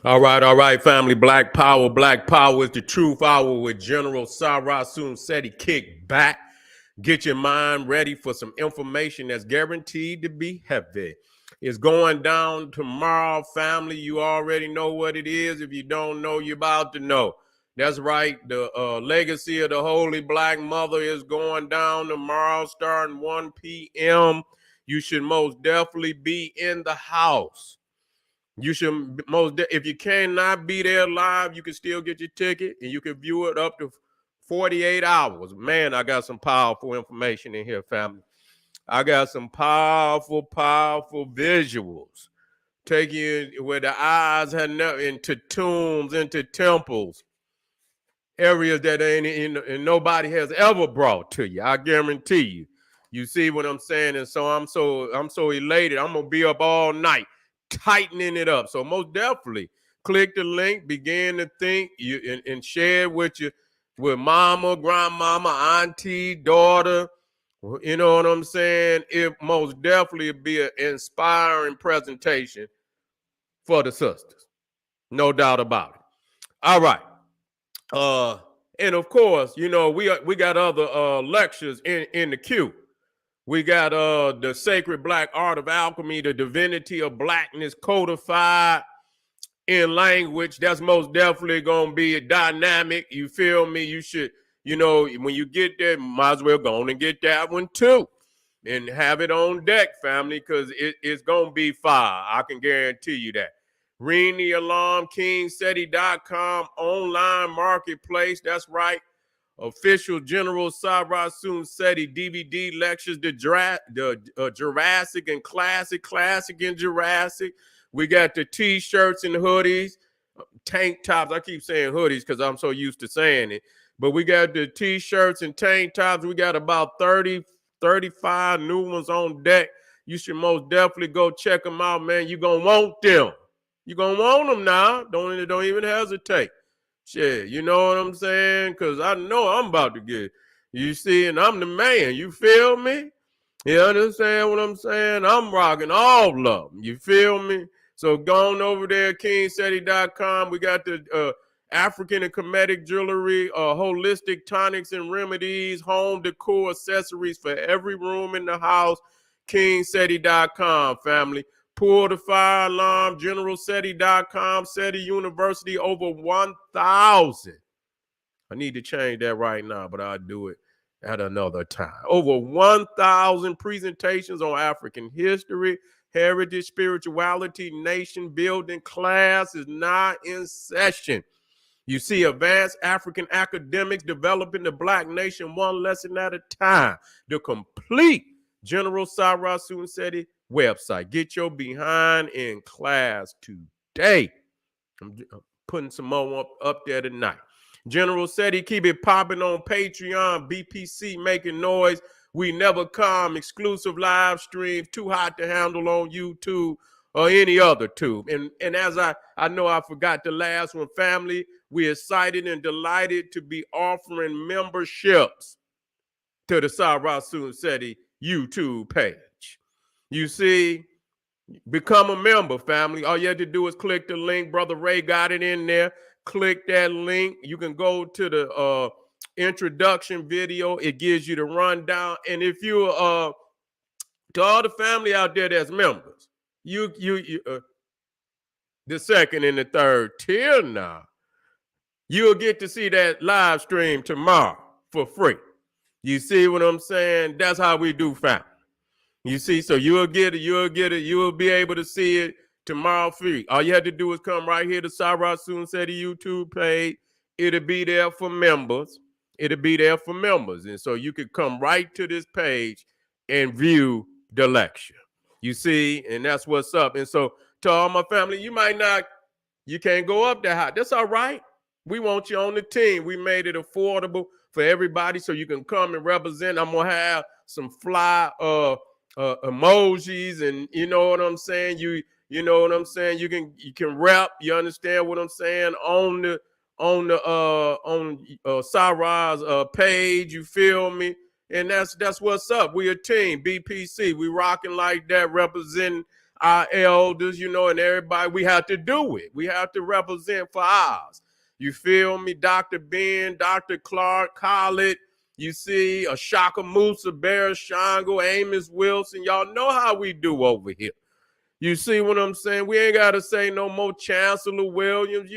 All right, family. Black Power. Black Power is the truth hour with General Sarah Soon Seti. Kick back. Get your mind ready for some information that's guaranteed to be heavy. It's going down tomorrow, family. You already know what it is. If you don't know, you're about to know. That's right. The legacy of the Holy Black Mother is going down tomorrow, starting 1 p.m. You should most definitely be in the house. You should if you cannot be there live, you can still get your ticket and you can view it up to 48 hours. Man, I got some powerful information in here, family. I got some powerful visuals. Take you where the eyes had never into tombs, into temples, areas that ain't in, and nobody has ever brought to you. I guarantee you. You see what I'm saying? And so I'm so elated. I'm gonna be up all night tightening it up. So most definitely click the link, begin to think and share it with mama, grandmama, auntie, daughter. You know what I'm saying? It most definitely be an inspiring presentation for the sisters. No doubt about it. All right. Uh, and of course, we got other lectures in the queue. We got the sacred black art of alchemy, the divinity of blackness codified in language. That's most definitely gonna be a dynamic. You feel me? You should, when you get there, might as well go on and get that one too. And have it on deck, family, because it's gonna be fire. I can guarantee you that. Ring the alarm, kingseti.com online marketplace. That's right. Official General Sarah Soon Seti DVD lectures, the Jurassic and Classic and Jurassic. We got the t-shirts and hoodies, tank tops. I keep saying hoodies because I'm so used to saying it. But we got the t-shirts and tank tops. We got about 30, 35 new ones on deck. You should most definitely go check them out, man. You're going to want them. You're going to want them now. Don't even hesitate. Shit, you know what I'm saying? Because I know I'm about to get, you see, and I'm the man. You feel me? You understand what I'm saying? I'm rocking all of them. You feel me? So go on over there, kingseti.com. We got the African and Kemetic jewelry, holistic tonics and remedies, home decor accessories for every room in the house. kingseti.com, family. Pull the fire alarm, generalseti.com, SETI University, over 1,000. I need to change that right now, but I'll do it at another time. Over 1,000 presentations on African history, heritage, spirituality, nation building. Class is not in session. You see advanced African academics developing the Black nation one lesson at a time. The complete General Sarah Soon Seti website. Get your behind in class today. I'm putting some more up there tonight. General Seti, keep it popping on Patreon. BPC making noise. We never come. Exclusive live streams. Too hot to handle on YouTube or any other tube. And as I know I forgot the last one, family, we're excited and delighted to be offering memberships to the Sarah Soon Seti YouTube page. You see, become a member, family. All you have to do is click the link. Brother Ray got it in there. Click that link. You can go to the introduction video. It gives you the rundown. And if you to all the family out there that's members, you the second and the third tier now, you'll get to see that live stream tomorrow for free. You see what I'm saying? That's how we do, family. You see, so you'll get it, you'll be able to see it tomorrow free. All you have to do is come right here to Sarah Soon Seti YouTube page. It'll be there for members. And so you can come right to this page and view the lecture. You see, and that's what's up. And so to all my family, you can't go up that high. That's all right. We want you on the team. We made it affordable for everybody so you can come and represent. I'm going to have some fly emojis, and you know what I'm saying. You know what I'm saying. You can rap. You understand what I'm saying on Sarah's page. You feel me? And that's what's up. We a team, BPC. We rocking like that, representing our elders, and everybody. We have to do it. We have to represent for ours. You feel me? Dr. Ben, Dr. Clark, Khaled, you see, Ashaka Musa, Barry Shango, Amos Wilson. Y'all know how we do over here. You see what I'm saying? We ain't got to say no more Chancellor Williams,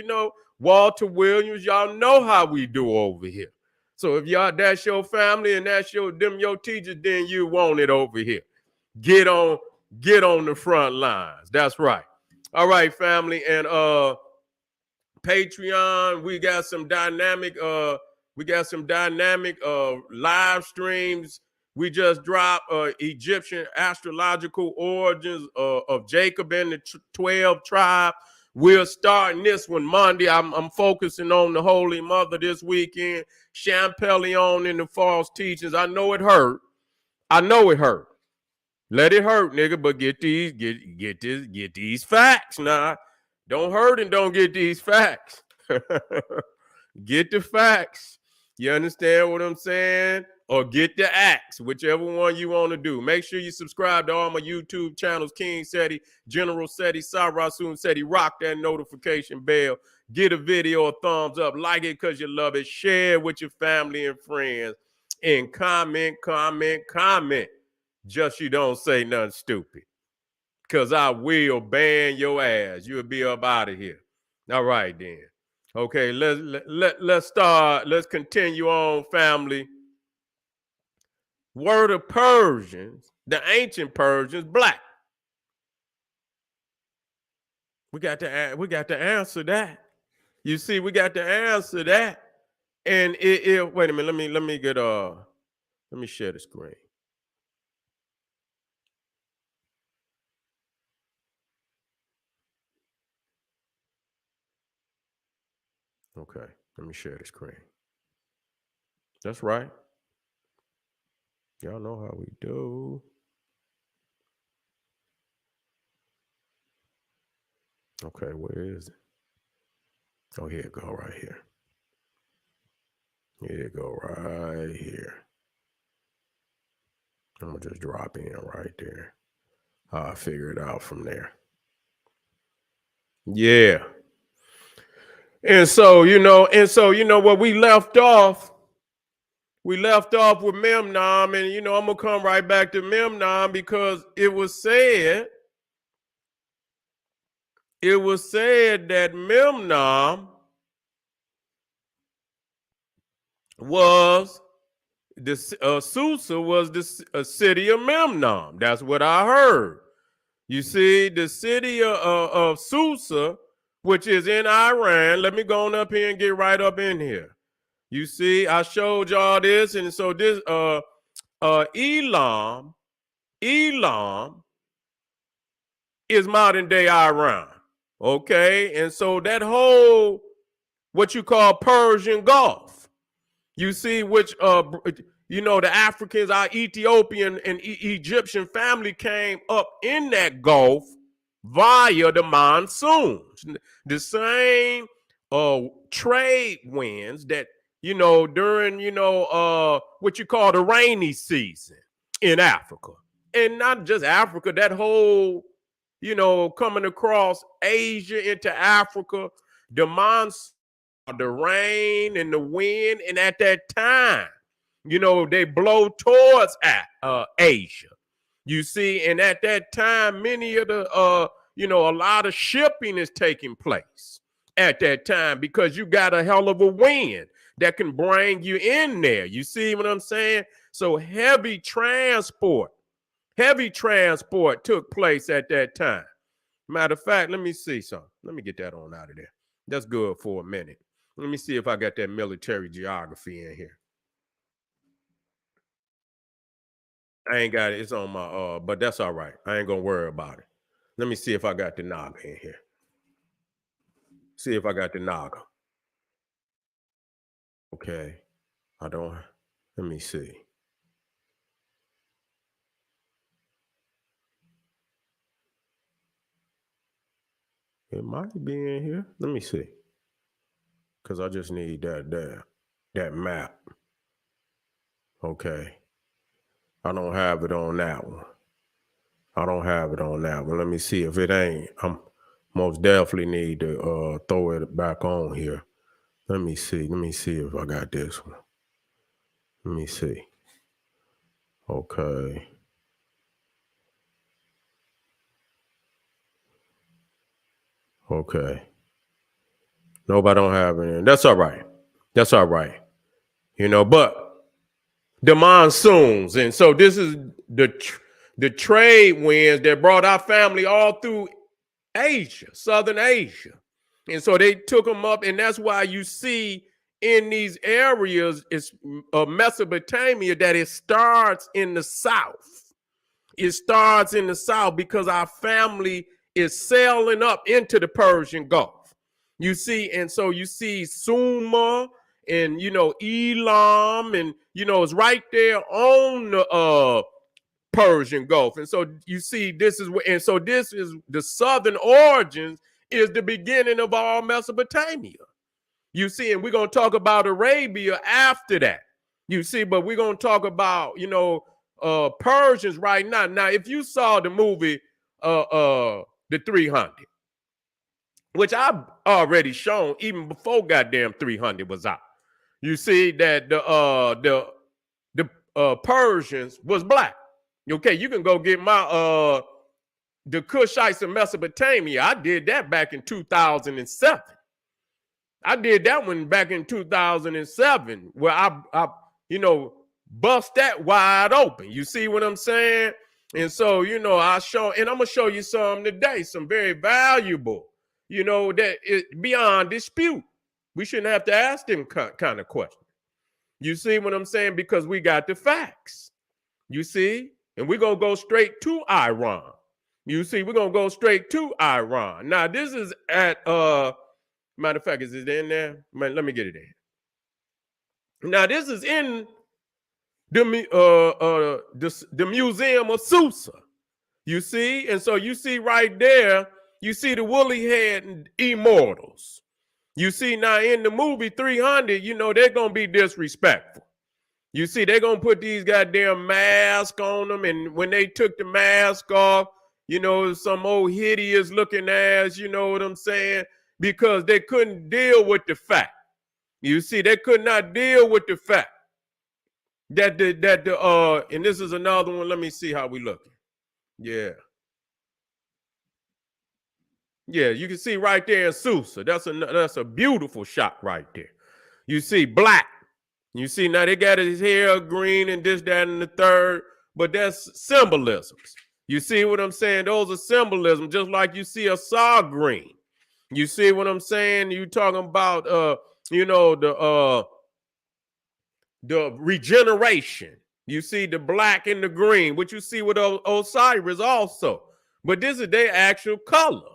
Walter Williams. Y'all know how we do over here. So if that's your family and that's your teachers, then you want it over here. Get on the front lines. That's right. All right, family. And Patreon, we got some dynamic live streams. We just dropped Egyptian astrological origins of Jacob and the 12 tribe. We're starting this one Monday. I'm focusing on the Holy Mother this weekend. Champellion and the false teachings. I know it hurt. Let it hurt, nigga, but get these facts now. Don't hurt and don't get these facts. Get the facts. You understand what I'm saying? Or get the acts, whichever one you want to do. Make sure you subscribe to all my YouTube channels, King Seti, General Seti, Sarasun Seti. Rock that notification bell. Get a video a thumbs up. Like it because you love it. Share it with your family and friends. And comment. Just you don't say nothing stupid. Because I will ban your ass. You'll be up out of here. All right, then. Okay, let's start. Let's continue on, family. Were the Persians, the ancient Persians, black? We got to answer that. You see, we got to answer that. And wait a minute. Let me share the screen. Okay, let me share the screen. That's right. Y'all know how we do. Okay, where is it? Oh, here it go right here. Here it go right here. I'm gonna just drop in right there. I'll figure it out from there. Yeah. And so, what we left off with Memnon, and I'm gonna come right back to Memnon because it was said that Memnon was Susa was the city of Memnon. That's what I heard. You see, the city of Susa, which is in Iran. Let me go on up here and get right up in here. You see, I showed y'all this, and so this Elam is modern day Iran. Okay, and so that whole what you call Persian Gulf, you see, which the Africans, our Ethiopian and Egyptian family came up in that Gulf via the monsoons, the same trade winds that during what you call the rainy season in Africa, and not just Africa, that whole coming across Asia into Africa, the monsoon, the rain and the wind, and at that time, they blow towards Asia. You see, and at that time, many of the a lot of shipping is taking place at that time because you got a hell of a wind that can bring you in there. You see what I'm saying? So heavy transport took place at that time. Matter of fact, let me see something. Let me get that on out of there. That's good for a minute. Let me see if I got that military geography in here. I ain't got it. It's on my but that's all right. I ain't gonna worry about it. Let me see if I got the Naga in here. See if I got the Naga. Okay. I don't. Let me see. It might be in here. Let me see. Cause I just need that map. Okay. I don't have it on that one. I don't have it on that one. Let me see if it ain't. I'm most definitely need to throw it back on here. Let me see. Let me see if I got this one. Let me see. Okay. Okay. Nope, I don't have it. That's all right. That's all right. But the monsoons, and so this is the trade winds that brought our family all through Asia, Southern Asia. And so they took them up, and that's why you see in these areas of Mesopotamia that it starts in the south. It starts in the south because our family is sailing up into the Persian Gulf. You see, and so you see Sumer and Elam, and it's right there on the Persian Gulf. And so you see, this is the southern origins is the beginning of all Mesopotamia. You see, and we're going to talk about Arabia after that. You see, but we're going to talk about, Persians right now. Now, if you saw the movie, The 300, which I've already shown even before goddamn 300 was out, you see that the Persians was black. Okay, you can go get my the Kushites in Mesopotamia. I did that back in 2007. I did that one back in 2007, where I bust that wide open. You see what I'm saying? And so, I show, and I'm gonna show you some today, some very valuable, that is beyond dispute. We shouldn't have to ask them kind of questions. You see what I'm saying? Because we got the facts. You see? And we're going to go straight to Iran. You see, we're going to go straight to Iran. Now, this is at, matter of fact, is it in there? Man, let me get it in. Now, this is in the Museum of Susa. You see? And so you see right there, you see the woolly head immortals. You see now in the movie 300, they're going to be disrespectful. You see, they're going to put these goddamn masks on them. And when they took the mask off, some old hideous looking ass, you know what I'm saying? Because they couldn't deal with the fact. You see, they could not deal with the fact that and this is another one. Let me see how we looking. Yeah. Yeah, you can see right there in Susa. That's a beautiful shot right there. You see black. You see, now they got his hair green and this, that, and the third, but that's symbolisms. You see what I'm saying? Those are symbolism, just like you see a saw green. You see what I'm saying? You talking about, the regeneration. You see the black and the green, which you see with Osiris also. But this is their actual color.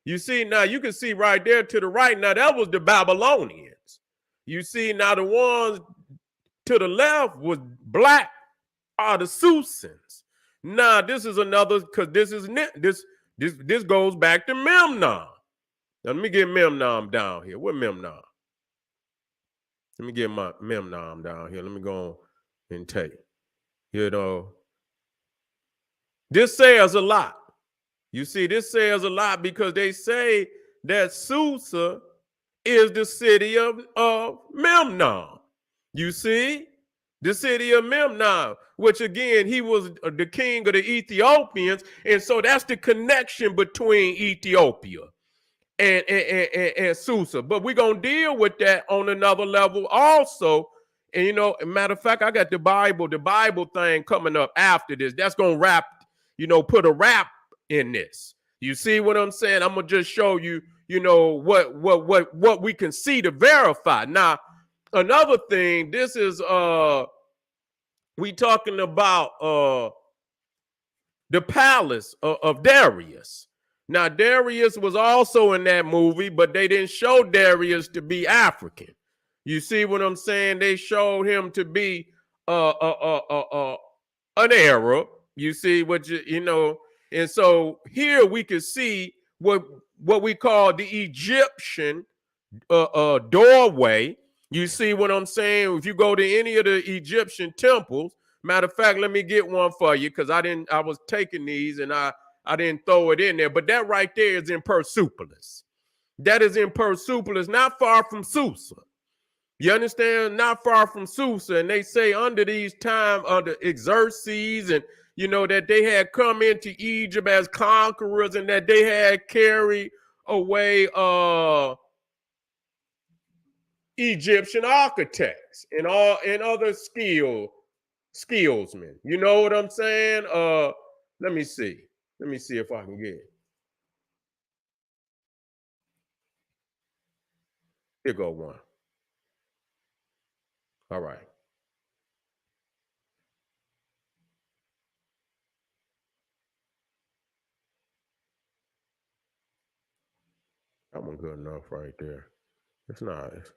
You see, now you can see right there to the right. Now that was the Babylonians. You see, now the ones to the left was black are the Susans. Now this is another, because this goes back to Memnon. Now, let me get Memnon down here. Where Memnon? Let me get my Memnon down here. Let me go on and take. This says a lot. You see, this says a lot because they say that Susa is the city of Memnon. You see, the city of Memnon, which again, he was the king of the Ethiopians. And so that's the connection between Ethiopia and Susa. But we're going to deal with that on another level also. And, matter of fact, I got the Bible thing coming up after this. That's going to wrap, put a wrap in this. You see what I'm saying? I'm going to just show you, what we can see to verify. Now, another thing, this is we talking about the palace of Darius. Now, Darius was also in that movie, but they didn't show Darius to be African. You see what I'm saying? They showed him to be an Arab. You see what and so here we can see what we call the Egyptian doorway. You see what I'm saying? If you go to any of the Egyptian temples, Matter of fact, let me get one for you because I was taking these and I didn't throw it in there. But that right there is in Persepolis. That is in Persepolis, not far from Susa. You understand? Not far from Susa. And they say under these times, under Xerxes, and that they had come into Egypt as conquerors and that they had carried away Egyptian architects and other skillsmen. You know what I'm saying? Let me see. Let me see if I can get it. Here go one. All right. That one good enough right there. It's nice.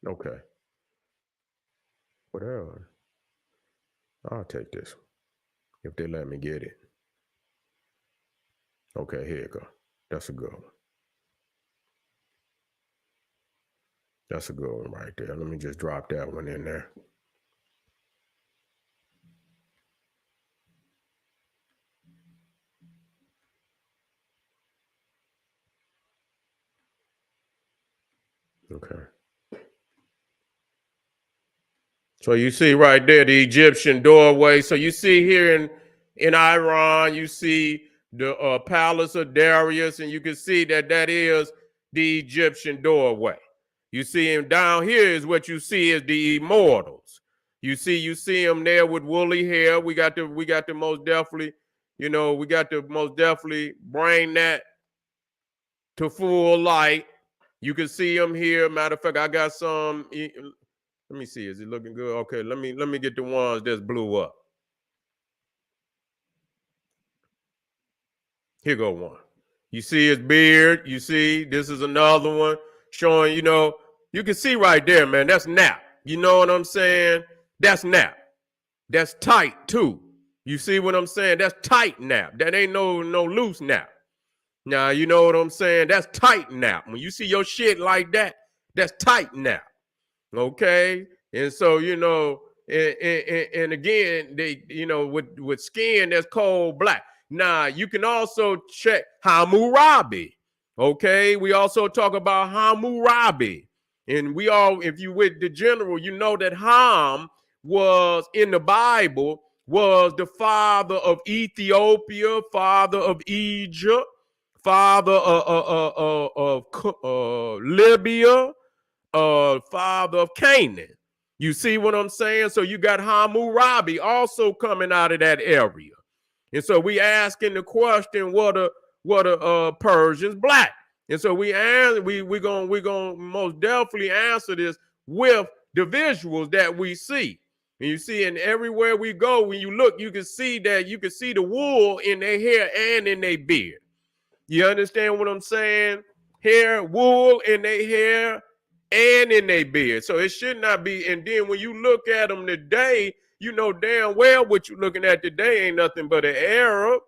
Okay. What else? I'll take this if they let me get it. Okay, here you go. That's a good one. That's a good one right there. Let me just drop that one in there. Okay. So you see right there the Egyptian doorway. So you see here in Iran, you see the palace of Darius, and you can see that is the Egyptian doorway. You see him down here is what you see is the immortals. You see them there with woolly hair. We got to most definitely, we got to most definitely bring that to full light. You can see them here. Matter of fact, I got some. Let me see. Is it looking good? Okay, let me get the ones that's blew up. Here go one. You see his beard. You see this is another one showing. You can see right there, man. That's nap. You know what I'm saying? That's nap. That's tight too. You see what I'm saying? That's tight nap. That ain't no loose nap. Now you know what I'm saying? That's tight nap. When you see your shit like that, that's tight nap. Okay, and so and again they with skin that's cold black. Now you can also check Hammurabi. Okay, we also talk about Hammurabi, and if you with the general, you know that Ham was in the Bible was the father of Ethiopia, father of Egypt, father of Libya, father of Canaan. You see what I'm saying? So you got Hammurabi also coming out of that area. And so we asking the question, what are Persians black? And so we're gonna most definitely answer this with the visuals that we see. And you see, and everywhere we go, when you look, you can see the wool in their hair and in their beard. You understand what I'm saying? Hair, wool in their hair and in their beard. So it should not be. And then when you look at them today, you know damn well what you're looking at today ain't nothing but an Arab.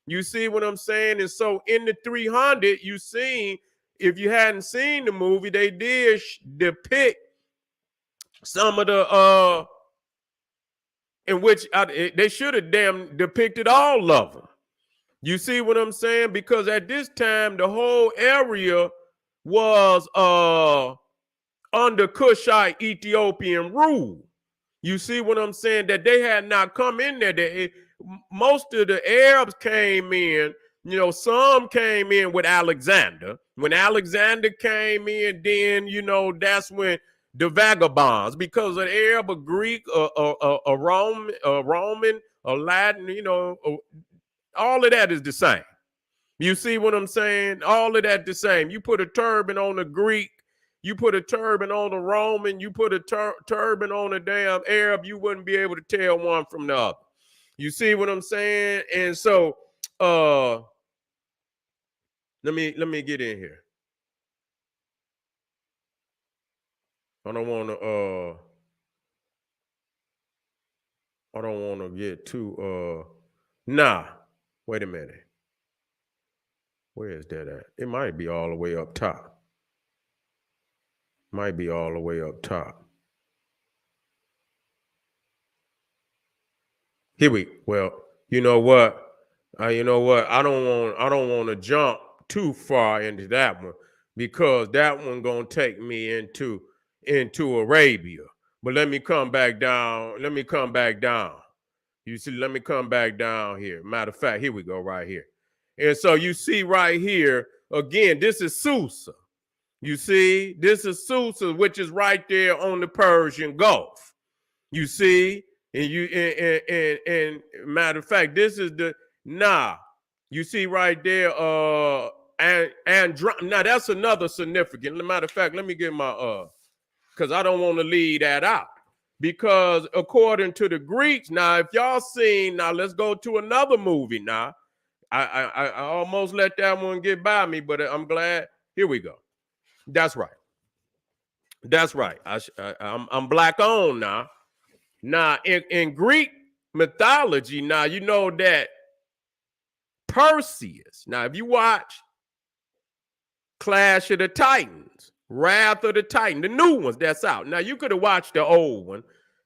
You see what I'm saying? And so in the 300, you seen, if you hadn't seen the movie, they did depict some of the in which they should have damn depicted all of them. You see what I'm saying? Because at this time, the whole area was under Kushite Ethiopian rule. You see what I'm saying? That they had not come in there. Most of the Arabs came in, some came in with Alexander. When Alexander came in, then, that's when the vagabonds, because an Arab, a Greek, a Roman, a Latin, all of that is the same. You see what I'm saying? All of that the same. You put a turban on a Greek, you put a turban on a Roman, you put a turban on a damn Arab, you wouldn't be able to tell one from the other. You see what I'm saying? And so let me get in here. I don't want to get too nah. Wait a minute. Where is that at? It might be all the way up top. Might be all the way up top. Well, you know what? I don't want to jump too far into that one because that one gonna take me into Arabia. But let me come back down. Let me come back down. You see, let me come back down here. Matter of fact, here we go, right here. And so you see right here, again, this is Susa. You see, this is Susa, which is right there on the Persian Gulf. You see, and matter of fact, this is you see right there, now that's another significant. Matter of fact, let me get my because I don't want to leave that out. Because according to the Greeks, now if y'all seen, now let's go to another movie now. I almost let that one get by me, but I'm glad. Here we go. That's right. That's right. I'm black on now. Now in Greek mythology, now you know that Perseus. Now if you watch Clash of the Titans, Wrath of the Titan, the new ones that's out. Now you could have watched the old one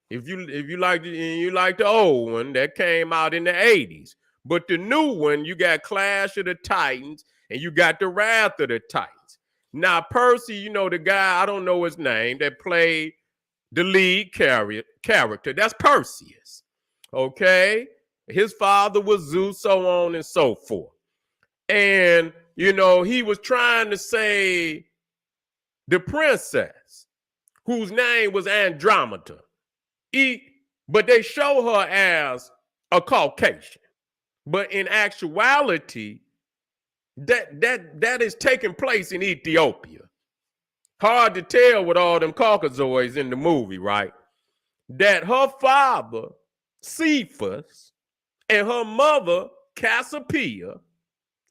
if you like the old one that came out in the 80s. But the new one, you got Clash of the Titans and you got the Wrath of the Titans. Now Percy, you know the guy, I don't know his name, that played the lead character. That's Perseus. Okay? His father was Zeus, so on and so forth. And you know, he was trying to save the princess, whose name was Andromeda. But they show her as a Caucasian. But in actuality, that is taking place in Ethiopia. Hard to tell with all them Caucasoids in the movie, right? That her father, Cephas, and her mother, Cassiopeia,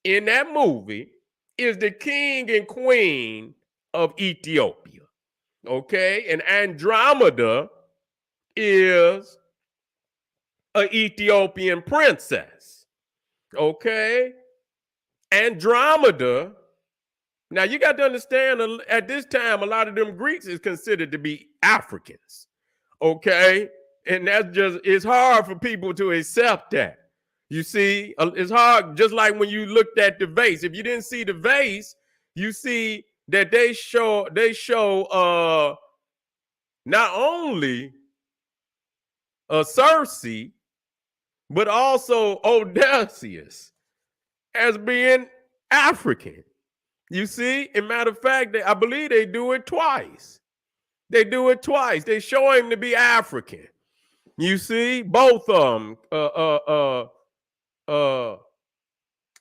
in that movie, is the king and queen of Ethiopia. Okay? And Andromeda is an Ethiopian princess. Okay? Andromeda, now you got to understand, at this time, a lot of them Greeks is considered to be Africans. Okay? And that's it's hard for people to accept that. You see, it's hard, just like when you looked at the vase. If you didn't see the vase, you see that they show not only Circe, but also Odysseus as being African. You see, as a matter of fact, I believe they do it twice. They do it twice. They show him to be African. You see, both of them,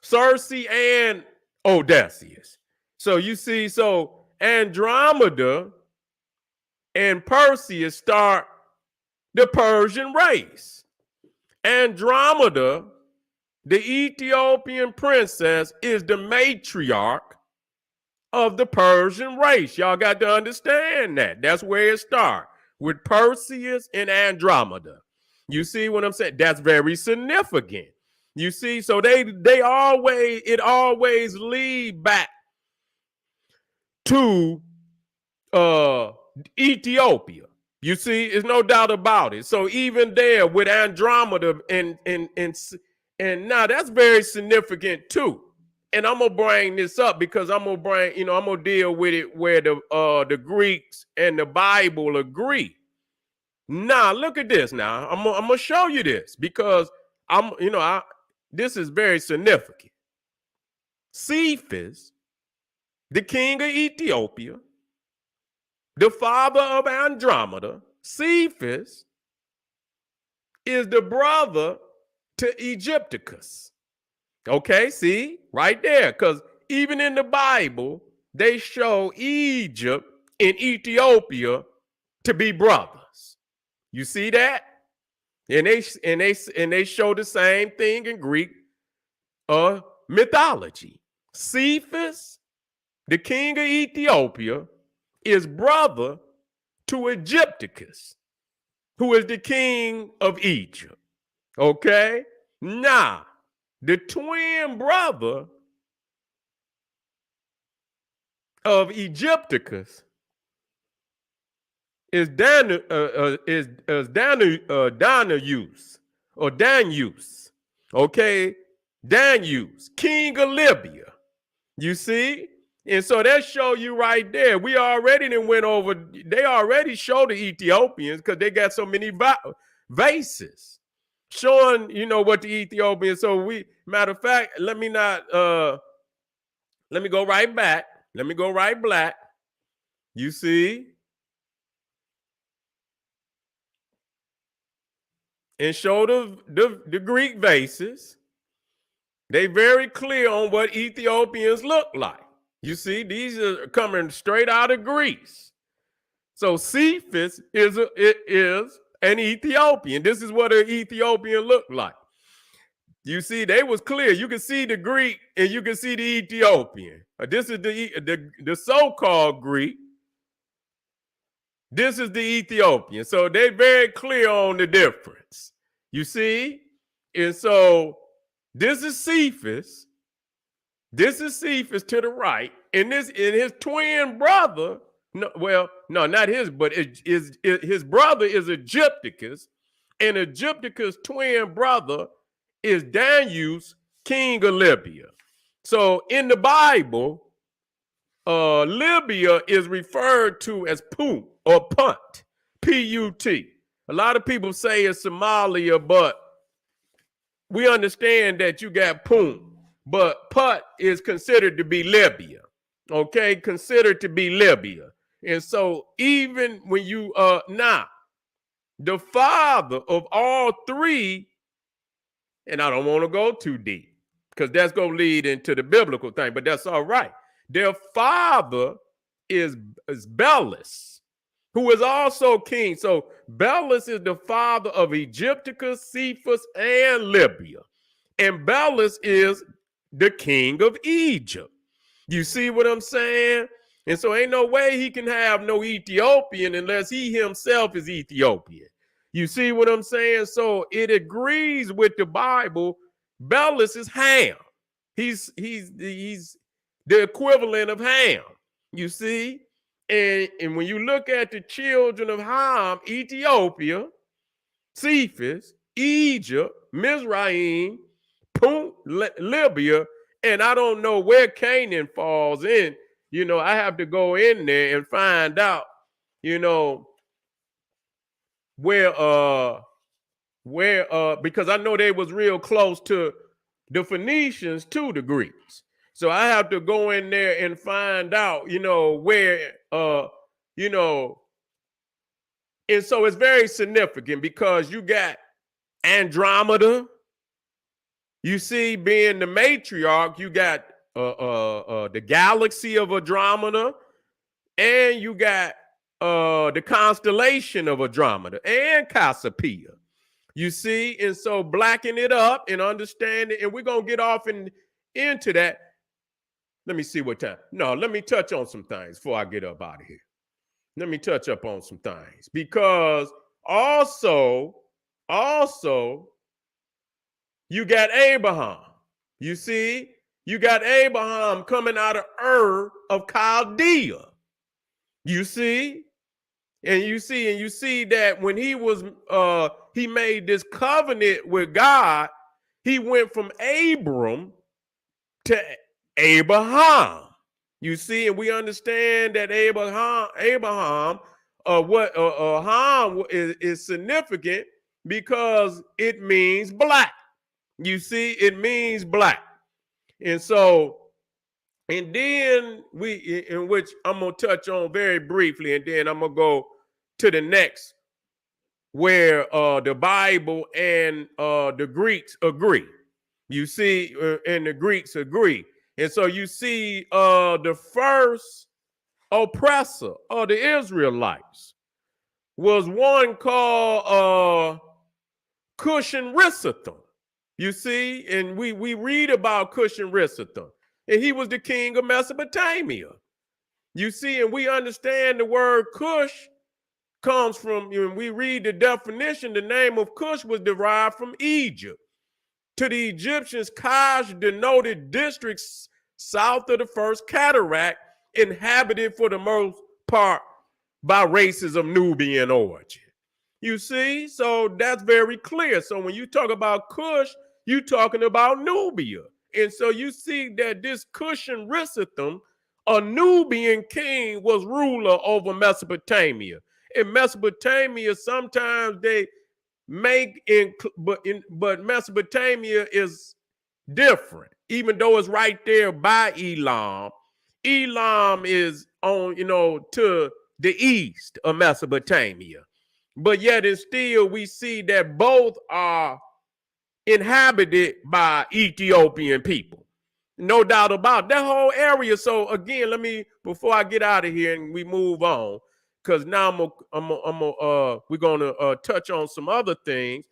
Circe and Odysseus. So you see, so Andromeda and Perseus start the Persian race. Andromeda, the Ethiopian princess, is the matriarch of the Persian race. Y'all got to understand that. That's where it starts, with Perseus and Andromeda. You see what I'm saying? That's very significant. You see, so it always lead back to Ethiopia. You see, there's no doubt about it. So even there with Andromeda and now that's very significant too. And I'm gonna bring this up because I'm gonna deal with it where the Greeks and the Bible agree. Now look at this. Now I'm gonna show you this because this is very significant. Cephas, the king of Ethiopia, the father of Andromeda, Cephas is the brother to Egypticus. Okay, see, right there, because even in the Bible, they show Egypt and Ethiopia to be brothers. You see that? And they show the same thing in Greek mythology. Cephas, the king of Ethiopia, is brother to Egypticus, who is the king of Egypt. Okay? Now, the twin brother of Egypticus is Danus or Danus. Okay, Danus, king of Libya. You see? And so that show you right there. We already done went over, they already showed the Ethiopians because they got so many vases showing, what the Ethiopians. So matter of fact, let me go right back. Let me go right back. You see? And show the Greek vases. They very clear on what Ethiopians look like. You see, these are coming straight out of Greece. So Cephas is an Ethiopian. This is what an Ethiopian looked like. You see, they was clear. You can see the Greek and you can see the Ethiopian. This is the so-called Greek. This is the Ethiopian. So they're very clear on the difference. You see? And so this is Cephas. This is Cephas to the right. And his twin brother, not his, but his brother is Egypticus. And Egypticus' twin brother is Danus, king of Libya. So in the Bible, Libya is referred to as Punt or Punt, P-U-T. A lot of people say it's Somalia, but we understand that you got Punt, but Punt is considered to be Libya, okay? Considered to be Libya. And so even when you, now, the father of all three, and I don't want to go too deep because that's going to lead into the biblical thing, but that's all right. Their father is Belus, who is also king. So Belus is the father of Egypticus, Cephas, and Libya. And Belus is the king of Egypt. You see what I'm saying? And so ain't no way he can have no Ethiopian unless he himself is Ethiopian. You see what I'm saying? So it agrees with the Bible. Belus is Ham. He's the equivalent of Ham, you see? And when you look at the children of Ham, Ethiopia, Cephas, Egypt, Mizraim, Punt, Libya, and I don't know where Canaan falls in. I have to go in there and find out, where because I know they was real close to the Phoenicians to the Greeks. So I have to go in there and find out, where, and so it's very significant because you got Andromeda, you see, being the matriarch, you got the galaxy of Andromeda, and you got the constellation of Andromeda and Cassiopeia. You see, and so blacken it up and understand it, and we're going to get off into that. Let me see what time. No, let me touch on some things before I get up out of here. Let me touch up on some things because also, you got Abraham. You see, you got Abraham coming out of Ur of Chaldea. You see, and you see that when he made this covenant with God, he went from Abram to Abraham. You see, and we understand that Abraham, Ham is significant because it means black. You see, it means black. And so, and then in which I'm going to touch on very briefly, and then I'm going to go to the next where the Bible and the Greeks agree. You see, and the Greeks agree. And so you see the first oppressor of the Israelites was one called Cush and Rissatham. You see, and we read about Cush and Rissatham, and he was the king of Mesopotamia. You see, and we understand the word Cush comes from, when we read the definition, the name of Cush was derived from Egypt. To the Egyptians, Cush denoted districts south of the first cataract, inhabited for the most part by races of Nubian origin. You see? So that's very clear. So when you talk about Cush, you're talking about Nubia. And so you see that this Cushan Rissatham, a Nubian king, was ruler over Mesopotamia. In Mesopotamia, sometimes they but Mesopotamia is different, even though it's right there by Elam. Elam is on, to the east of Mesopotamia. But yet and still we see that both are inhabited by Ethiopian people. No doubt about that whole area. So again, before I get out of here and we move on, because now we're gonna touch on some other things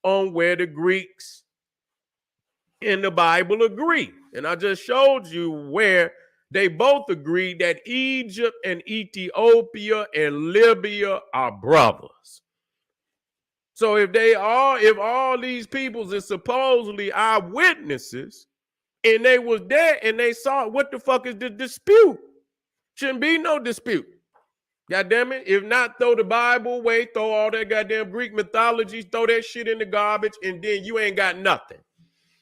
on where the Greeks in the Bible agree. And I just showed you where they both agree that Egypt and Ethiopia and Libya are brothers. So if all these peoples is supposedly eyewitnesses, and they was there and they saw, what the fuck is the dispute? Shouldn't be no dispute. God damn it. If not, throw the Bible away, throw all that goddamn Greek mythology, throw that shit in the garbage, and then you ain't got nothing.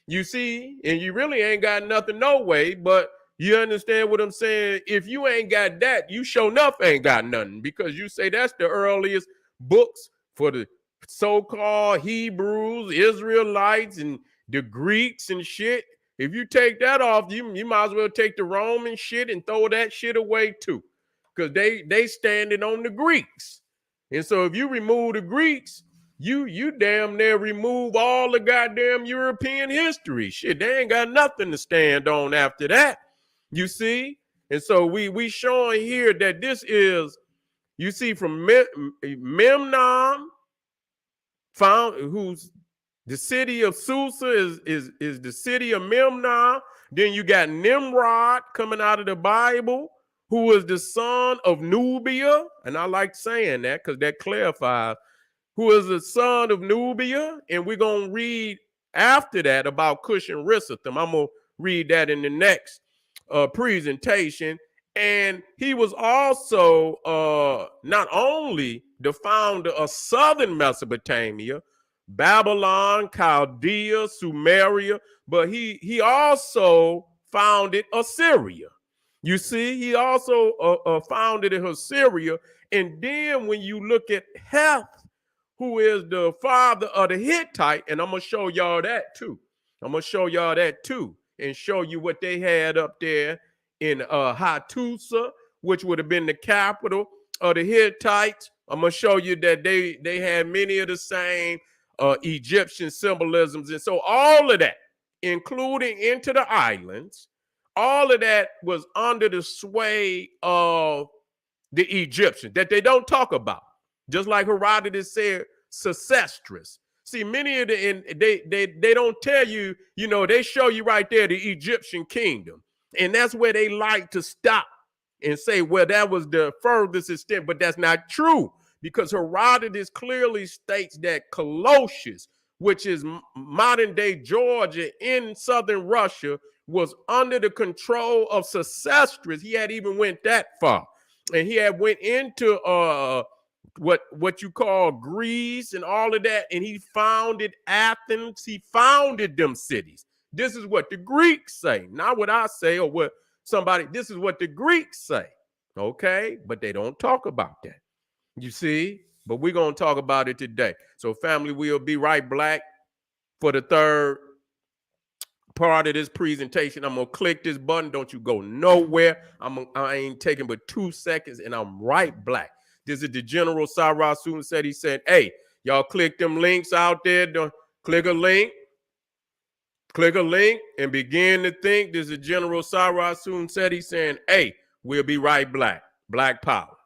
You see, and you really ain't got nothing no way, but you understand what I'm saying? If you ain't got that, you sure enough ain't got nothing, because you say that's the earliest books for the so-called Hebrews, Israelites, and the Greeks and shit. If you take that off, you might as well take the Roman shit and throw that shit away too, because they standing on the Greeks. And so if you remove the Greeks, you damn near remove all the goddamn European history. Shit, they ain't got nothing to stand on after that. You see? And so we showing here that this is, you see, from Memnon, who's the city of Susa is the city of Memnon. Then you got Nimrod coming out of the Bible, who is the son of Nubia. And I like saying that because that clarifies who is the son of Nubia. And we're going to read after that about Cush and Rissatham. I'm going to read that in the next presentation. And he was also not only the founder of southern Mesopotamia, Babylon, Chaldea, Sumeria, but he also founded Assyria. You see, he also founded Assyria. And then when you look at Heth, who is the father of the Hittite, and I'm going to show y'all that too. And show you what they had up there in Hattusa, which would have been the capital of the Hittites. I'm going to show you that they had many of the same Egyptian symbolisms. And so all of that, including into the islands, all of that was under the sway of the Egyptians that they don't talk about. Just like Herodotus said, Sesostris. See, many of they don't tell you, they show you right there the Egyptian kingdom. And that's where they like to stop and say, well, that was the furthest extent, but that's not true, because Herodotus clearly states that Colossus, which is modern day Georgia in southern Russia, was under the control of Sesostris. He had even went that far. And he had went into what you call Greece and all of that, and he founded Athens. He founded them cities. This is what the Greeks say, not what I say or what somebody. This is what the Greeks say, okay? But they don't talk about that, you see? But we're going to talk about it today. So family, we'll be right back for the third part of this presentation. I'm going to click this button. Don't you go nowhere. I ain't taking but 2 seconds, and I'm right back. This is the General Sarah Soon said. He said, hey, y'all click them links out there. Don't click a link and begin to think. This is General Sarah Soon said. He's saying, hey, we'll be right back. Black power.